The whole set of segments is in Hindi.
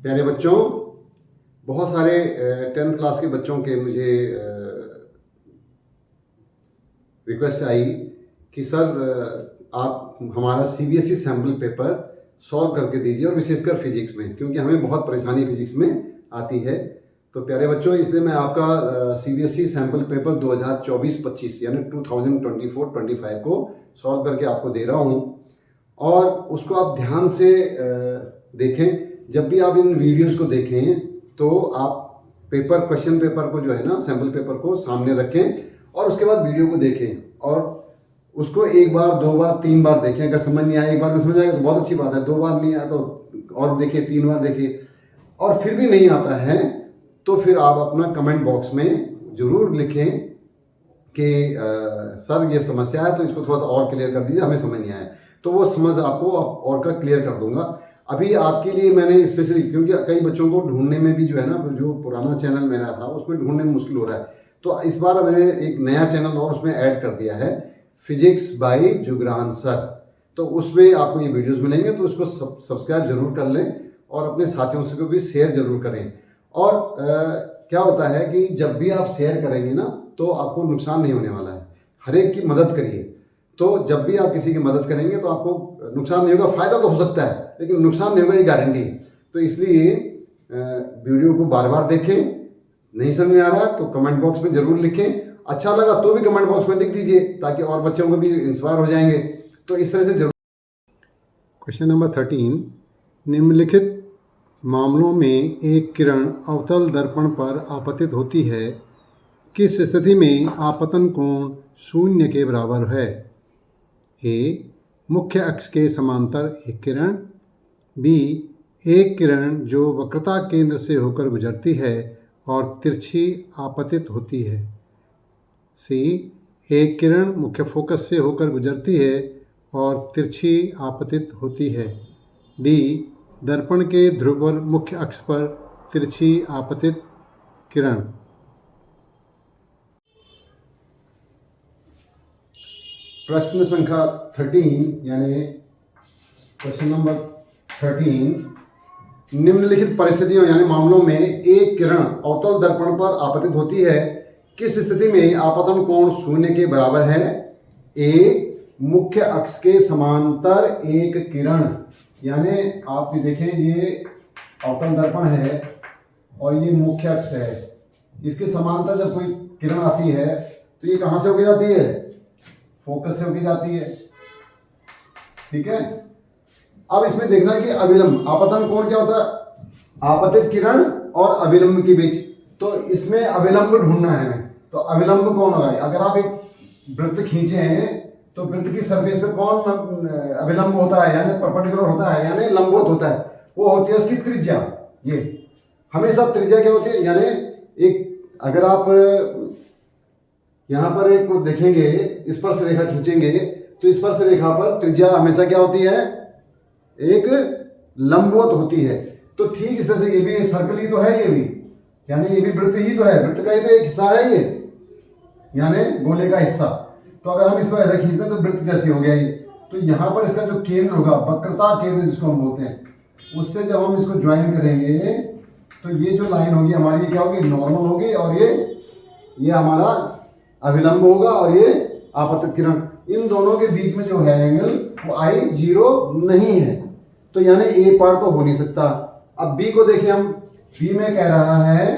प्यारे बच्चों, बहुत सारे 10th क्लास के बच्चों के मुझे रिक्वेस्ट आई कि सर आप हमारा सीबीएसई सैम्पल पेपर सॉल्व करके दीजिए, और विशेषकर फिजिक्स में, क्योंकि हमें बहुत परेशानी फिजिक्स में आती है। तो प्यारे बच्चों, इसलिए मैं आपका सीबीएसई सैम्पल पेपर 2024-25 यानी 2024-25 को सॉल्व करके आपको दे रहा हूँ, और उसको आप ध्यान से देखें। जब भी आप इन वीडियोस को देखें तो आप क्वेश्चन पेपर को जो है ना, सैम्पल पेपर को सामने रखें और उसके बाद वीडियो को देखें, और उसको एक बार, दो बार, तीन बार देखें। अगर समझ नहीं आया, एक बार में समझ आएगा तो बहुत अच्छी बात है, दो बार नहीं आया तो और देखिए, तीन बार देखिए, और फिर भी नहीं आता है तो फिर आप अपना कमेंट बॉक्स में ज़रूर लिखें कि सर ये समस्या है, तो इसको थोड़ा सा और क्लियर कर दीजिए, हमें समझ नहीं आया। तो वो समझ आपको और का क्लियर कर दूंगा। अभी आपके लिए मैंने स्पेशली, क्योंकि कई बच्चों को ढूंढने में भी जो है ना, जो पुराना चैनल मेरा था उसमें ढूंढने में मुश्किल हो रहा है, तो इस बार मैंने एक नया चैनल और उसमें ऐड कर दिया है, फिजिक्स बाय जुगरान सर। तो उसमें आपको ये वीडियोस मिलेंगे, तो उसको सब्सक्राइब जरूर कर लें और अपने साथियों से को भी शेयर जरूर करें। और क्या होता है कि जब भी आप शेयर करेंगे ना, तो आपको नुकसान नहीं होने वाला है। हर एक की मदद करिए। तो जब भी आप किसी की मदद करेंगे तो आपको नुकसान नहीं होगा, फायदा तो हो सकता है लेकिन नुकसान नहीं होगा, ये गारंटी है। तो इसलिए वीडियो को बार बार देखें। नहीं समझ में आ रहा तो कमेंट बॉक्स में जरूर लिखें, अच्छा लगा तो भी कमेंट बॉक्स में लिख दीजिए, ताकि और बच्चों को भी इंस्पायर हो जाएंगे। तो इस तरह से जरूर। क्वेश्चन नंबर 13, निम्नलिखित मामलों में एक किरण अवतल दर्पण पर आपतित होती है, किस स्थिति में आपतन कोण शून्य के बराबर है? ए, मुख्य अक्ष के समांतर एक किरण। बी, एक किरण जो वक्रता केंद्र से होकर गुजरती है और तिरछी आपतित होती है। सी, एक किरण मुख्य फोकस से होकर गुजरती है और तिरछी आपतित होती है। डी, दर्पण के ध्रुव मुख्य अक्ष पर तिरछी आपतित किरण। प्रश्न संख्या 13 यानी क्वेश्चन नंबर 13, निम्नलिखित परिस्थितियों यानी मामलों में एक किरण अवतल दर्पण पर आपतित होती है, किस स्थिति में आपतन कोण शून्य के बराबर है? ए, मुख्य अक्ष के समांतर एक किरण, यानी आप भी देखें, ये अवतल दर्पण है और ये मुख्य अक्ष है, इसके समांतर जब कोई किरण आती है तो ये कहां से होकर जाती है? फोकस से होकर जाती है। ठीक है। अब इसमें देखना कि अविलंब आपतन कोण क्या होता है? आपतित किरण और अविलंब के बीच। तो इसमें अविलंब ढूंढना है हमें। तो अविलंब कौन होगा? अगर आप एक वृत्त खींचे हैं तो वृत्त की सरफेस पे कौन अविलंब होता है, यानी परपेंडिकुलर होता है, यानी लंबवत होता है? वो होती है उसकी त्रिज्या। ये हमेशा त्रिज्या क्या होती है? यानी एक, अगर आप यहां पर एक को देखेंगे, स्पर्श रेखा खींचेंगे, तो स्पर्श रेखा पर त्रिज्या हमेशा क्या होती है? एक लंबवत होती है। तो ठीक इस तरह से ये भी सर्कल ही तो है, ये भी, यानी ये भी वृत्त ही तो है, वृत्त का ही तो एक हिस्सा है ये, यानी गोले का हिस्सा। तो अगर हम इसको ऐसा खींचते हैं तो वृत्त जैसे हो गया ये। तो यहाँ पर इसका जो केंद्र होगा, वक्रता केंद्र जिसको हम बोलते हैं, उससे जब हम इसको ज्वाइन करेंगे तो ये जो लाइन होगी हमारी, ये क्या होगी? नॉर्मल होगी, और ये हमारा अविलंब होगा, और ये आपतित किरण। इन दोनों के बीच में जो है एंगल, वो आई 0 नहीं है, तो यानी ए पार्ट तो हो नहीं सकता। अब बी को देखें हम, बी में कह रहा है,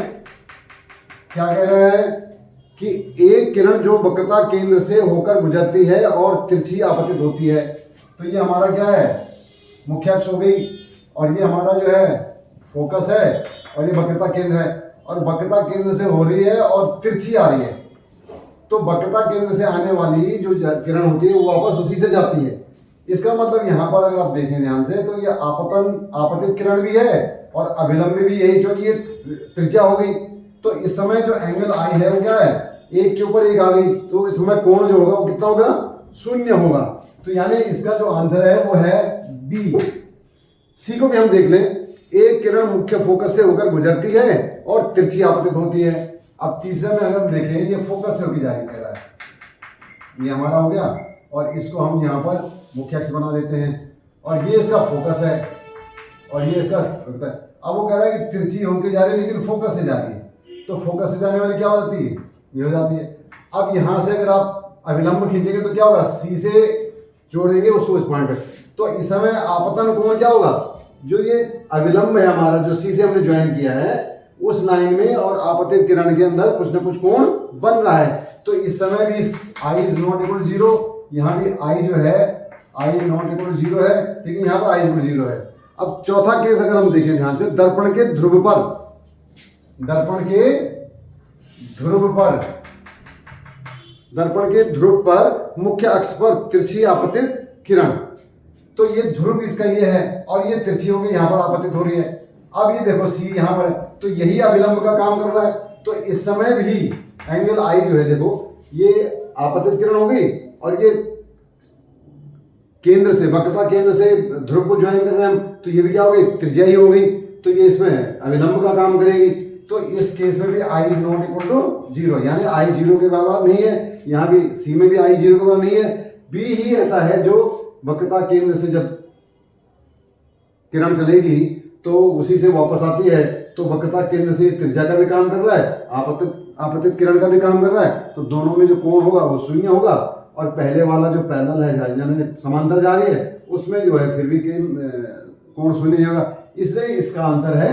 क्या कह रहा है कि एक किरण जो वक्रता केंद्र से होकर गुजरती है और तिरछी आपतित होती है। तो ये हमारा क्या है? मुख्य अक्ष हो गई, और ये हमारा जो है फोकस है, और ये वक्रता केंद्र है, और वक्रता केंद्र से हो रही है और तिरछी आ रही है। तो वक्रता केंद्र से आने वाली जो किरण होती है वो वापस उसी से जाती है। इसका मतलब यहाँ पर अगर आप देखें ध्यान से, तो ये आपतित किरण भी है और अविलंब भी यही, क्योंकि ये त्रिज्या हो गई। तो इस समय जो एंगल आई है वो क्या है? एक के ऊपर एक आ गई, तो इस समय कोण जो होगा वो कितना होगा? शून्य होगा। तो यानी इसका जो आंसर है वो है बी। सी को भी हम देख लें, एक किरण मुख्य फोकस से होकर गुजरती है और तिरछी आपतित होती है। अब तीसरे में अगर देखें, ये फोकस से होकर जाएगी, कह रहा है, ये हमारा हो गया, और इसको हम यहाँ पर मुख्य अक्ष बना देते हैं, और ये इसका फोकस है और ये इसका होता है। अब वो कह रहा है कि तिरछी होके जा रही है लेकिन फोकस से जा रही है, तो फोकस से जाने वाली क्या हो जाती है, ये हो जाती है। अब यहां से अगर आप अभिलंब खींचेंगे तो क्या होगा, सी से जोड़ेंगे उसको इस पॉइंट पे, तो इस समय आपतन कोण क्या होगा, जो ये अभिलंब है हमारा जो सी से हमने ज्वाइन किया है उस लाइन में और आपतित किरण के अंदर कुछ ना कुछ कोण बन रहा है। तो इस समय भी I is not equal to 0, यहाँ भी आई जो है आई नॉट इक्वल टू 0 है, लेकिन यहाँ पर आई इक्वल 0 है। अब चौथा केस अगर हम देखें ध्यान से, दर्पण के ध्रुव पर, दर्पण के ध्रुव पर, दर्पण के ध्रुव पर मुख्य अक्ष पर तिरछी आपतित किरण, तो ये ध्रुव इसका ये है और ये तिरछी होकर यहां पर आपतित हो रही है। अब ये देखो सी यहां पर है, तो यही अभिलंब का काम कर रहा है, तो इस समय भी एंगल आई जो है देखो ये आपतित किरण हो गई और ये केंद्र से, वक्रता केंद्र से ध्रुव को ज्वाइन कर रहे हैं हम, तो ये भी क्या हो गई, त्रिज्या ही हो गई, तो ये इसमें अभिलंब का काम करेगी। तो इस केस में भी आई नॉट इक्वल टू 0, यानी आई 0 के बराबर नहीं है, यहाँ भी सी में भी आई 0 के बराबर नहीं है। बी ही ऐसा है जो वक्रता केंद्र से जब किरण चलेगी तो उसी से वापस आती है, तो वक्रता केंद्र से त्रिज्या का भी काम कर रहा है, आपतित किरण का भी काम कर रहा है, तो दोनों में जो कोण होगा वो शून्य होगा। और पहले वाला जो पैरेलल है यानी समांतर जा रही है उसमें जो है फिर भी कोण शून्य नहीं होगा, इसलिए इसका आंसर है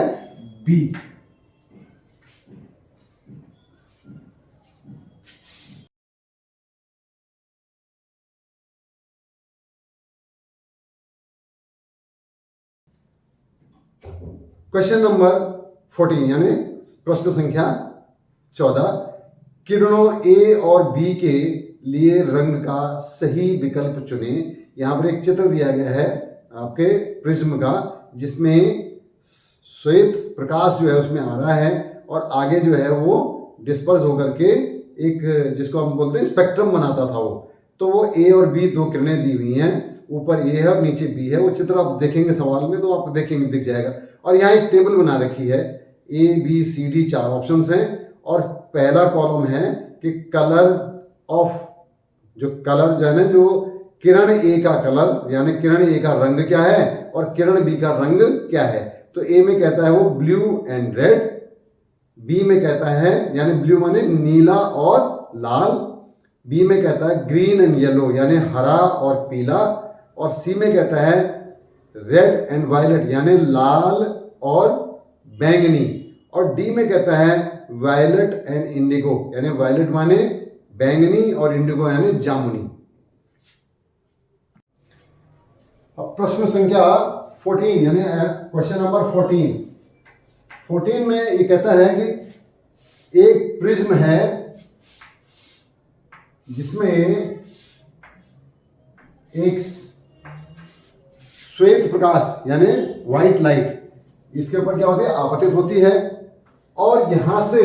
बी। क्वेश्चन नंबर 14 यानी प्रश्न संख्या 14, किरणों ए और बी के लिए रंग का सही विकल्प चुने। यहां पर एक चित्र दिया गया है आपके प्रिज्म का, जिसमें श्वेत प्रकाश जो है उसमें आ रहा है और आगे जो है वो डिस्पर्स होकर के एक, जिसको हम बोलते हैं स्पेक्ट्रम बनाता था वो, तो वो ए और बी दो किरणें दी हुई हैं, ऊपर ए है और नीचे बी है। वो चित्र आप देखेंगे सवाल में तो आप देखेंगे दिख जाएगा। और यहाँ एक टेबल बना रखी है, A B C D 4 options हैं और पहला कॉलम है कि कलर ऑफ, जो कलर जो है ना, जो किरण ए का कलर यानी किरण ए का रंग क्या है और किरण बी का रंग क्या है। तो ए में कहता है वो ब्लू एंड रेड, बी में कहता है यानी ब्लू माने नीला और लाल, बी में कहता है ग्रीन एंड येलो यानी हरा और पीला, और सी में कहता है रेड एंड वायलेट यानी लाल और बैंगनी, और डी में कहता है वायलेट एंड इंडिगो यानी वायलेट माने बैंगनी और इंडिगो यानी जामुनी। अब प्रश्न संख्या 14 यानी क्वेश्चन नंबर 14 में ये कहता है कि एक प्रिज्म है जिसमें एक श्वेत प्रकाश यानी व्हाइट लाइट इसके ऊपर क्या होती है, आपतित होती है, और यहां से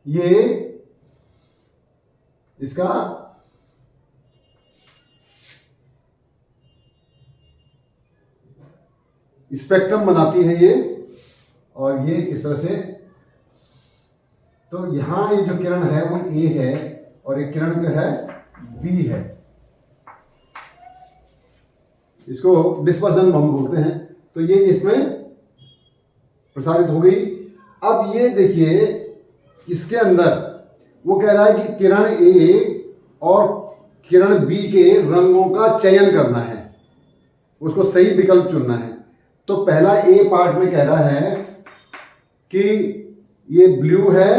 ये इसका स्पेक्ट्रम बनाती है ये, और ये इस तरह से, तो यहां ये जो किरण है वो ए है और ये किरण जो है बी है, इसको डिस्पर्सन हम बोलते हैं। तो ये इसमें प्रसारित हो गई। अब ये देखिए इसके अंदर वो कह रहा है कि किरण ए और किरण बी के रंगों का चयन करना है, उसको सही विकल्प चुनना है। तो पहला ए पार्ट में कह रहा है कि ये ब्लू है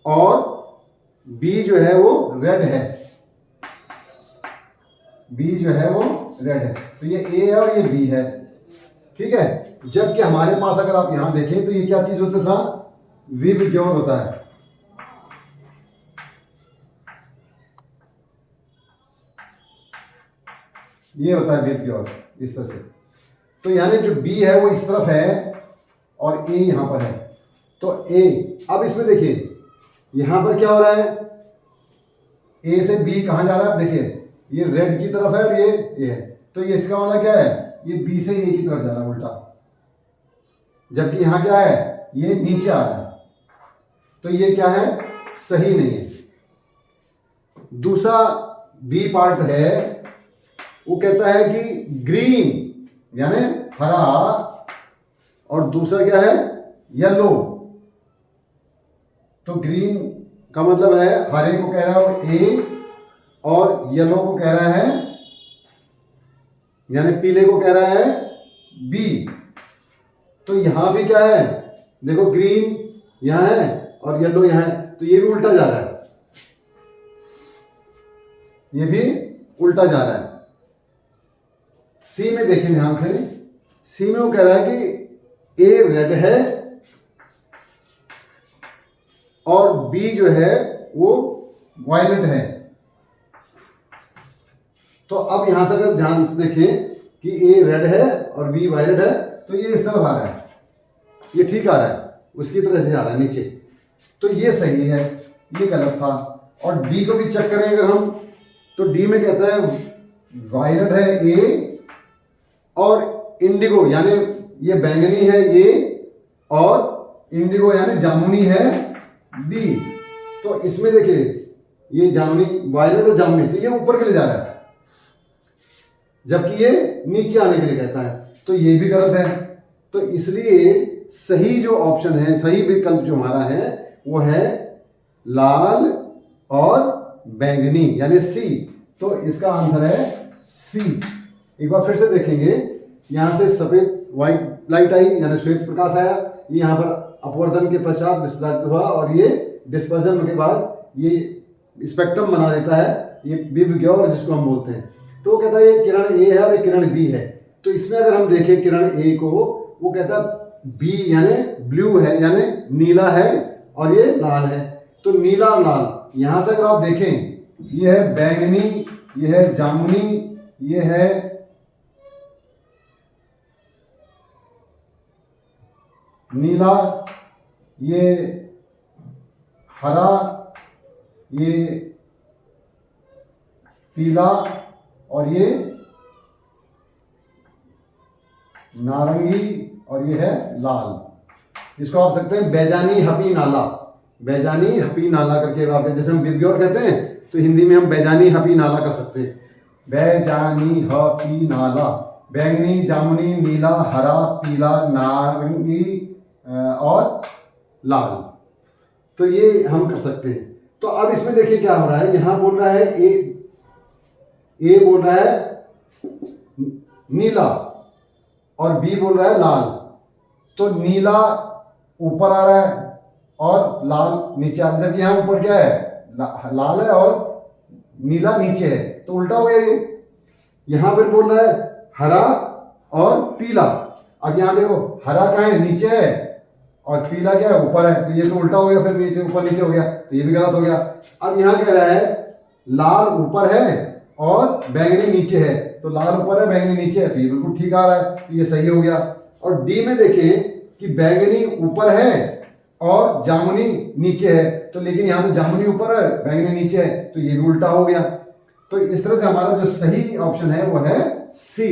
और बी जो है वो रेड है, बी जो है वो रेड है, तो ये ए है और ये बी है, ठीक है। जबकि हमारे पास अगर आप यहां देखें तो ये क्या चीज होता था, विबग्योर होता है, ये होता है विबग्योर इस तरह से। तो यानी जो बी है वो इस तरफ है और ए यहां पर है, तो ए, अब इसमें देखिए यहां पर क्या हो रहा है, ए से बी कहां जा रहा है, देखिए ये रेड की तरफ है और ये ए है, तो ये इसका मतलब क्या है, ये बी से ए की तरफ जा रहा है उल्टा, जबकि यहां क्या है, ये नीचे आ रहा है, तो ये क्या है, सही नहीं है। दूसरा बी पार्ट है, वो कहता है कि ग्रीन यानी हरा और दूसरा क्या है, येलो। तो ग्रीन का मतलब है हरे को कह रहा है वो ए, और येलो को कह रहा है यानी पीले को कह रहा है बी। तो यहां भी क्या है, देखो ग्रीन यहां है और येलो यहां है, तो ये भी उल्टा जा रहा है, ये भी उल्टा जा रहा है। सी में देखें ध्यान से, सी में वो कह रहा है कि ए रेड है और बी जो है वो वायलेट है। तो अब यहां से अगर ध्यान से देखें कि ए रेड है और बी वायलेट है, तो ये इस तरफ आ रहा है, ये ठीक आ रहा है, उसकी तरह से आ रहा है नीचे, तो ये सही है, ये गलत था। और डी को भी चेक करें अगर हम, तो डी में कहता है वायलेट है ए और इंडिगो यानी ये बैंगनी है ए और इंडिगो यानी जामुनी है बी। तो इसमें देखिए ये जामुनी, वायलेट और जामुनी, तो ये ऊपर के लिए जा रहा है जबकि ये नीचे आने के लिए कहता है, तो ये भी गलत है। तो इसलिए सही जो ऑप्शन है, सही विकल्प जो हमारा है वो है लाल और बैंगनी यानी सी। तो इसका आंसर है सी। एक बार फिर से देखेंगे, यहां से सफेद व्हाइट लाइट आई यानी श्वेत प्रकाश आया, ये यहां पर अपवर्तन के पश्चात विसर्जित हुआ और ये डिस्पर्जन के बाद ये स्पेक्ट्रम बना देता है, ये विबग्योर जिसको हम बोलते हैं। तो वो कहता है ये किरण ए है और ये किरण बी है। तो इसमें अगर हम देखें किरण ए को, वो कहता है बी यानी ब्लू है यानी नीला है और ये लाल है। तो नीला और लाल, यहां से अगर आप देखें ये है बैंगनी, ये है जामुनी, ये है नीला, ये हरा, ये पीला और ये नारंगी और ये है लाल। इसको आप सकते हैं बैजानी हपी नाला, बैजानी हपी नाला करके आप, जैसे हम विबग्योर कहते हैं तो हिंदी में हम बैजानी हपी नाला कर सकते हैं। बैजानी हपी नाला, बैंगनी, जामुनी, नीला, हरा, पीला, नारंगी और लाल। तो ये हम कर सकते हैं। तो अब इसमें देखिए क्या हो रहा है, यहां बोल रहा है ए बोल रहा है नीला और बी बोल रहा है लाल। तो नीला ऊपर आ रहा है और लाल नीचे आ रहा है, जबकि यहां ऊपर क्या है, लाल है और नीला नीचे है, तो उल्टा हो गया ये। यहां पर बोल रहा है हरा और पीला, अब यहां देखो हरा कहां है, नीचे है और पीला क्या है, ऊपर है, तो ये तो उल्टा हो गया, फिर नीचे ऊपर नीचे हो गया, तो ये भी गलत हो गया। अब यहां कह रहा है लाल ऊपर है और बैंगनी नीचे है, तो लाल ऊपर है बैंगनी नीचे है, तो ये बिल्कुल ठीक आ रहा है, तो ये सही हो गया। और डी में देखें कि बैंगनी ऊपर है और जामुनी नीचे है, तो लेकिन यहां तो जामुनी ऊपर है बैंगनी नीचे है, तो ये भी उल्टा हो गया। तो इस तरह से हमारा जो सही ऑप्शन है वो है सी।